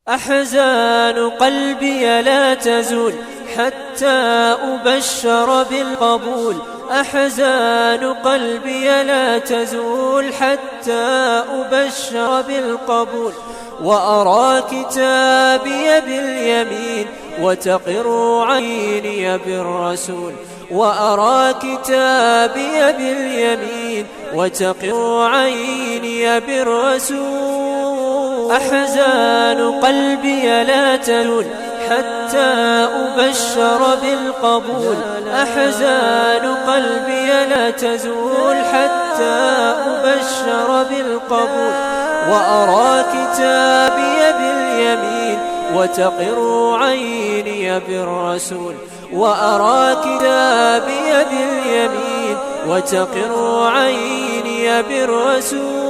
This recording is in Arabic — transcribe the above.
أحزان قلبي لا تزول حتى أبشر بالقبول. أحزان قلبي لا تزول حتى أبشر بالقبول. وأرى كتابي باليمين وتقر عيني بالرسول. وأرى كتابي باليمين وتقر عيني بالرسول. أحزان قلبي لا تزول حتى أبشر بالقبول. أحزان قلبي لا تزول حتى أبشر بالقبول. وأرى كتابي باليمين وتقر عيني بالرسول. وأرى كتابي باليمين وتقر عيني بالرسول.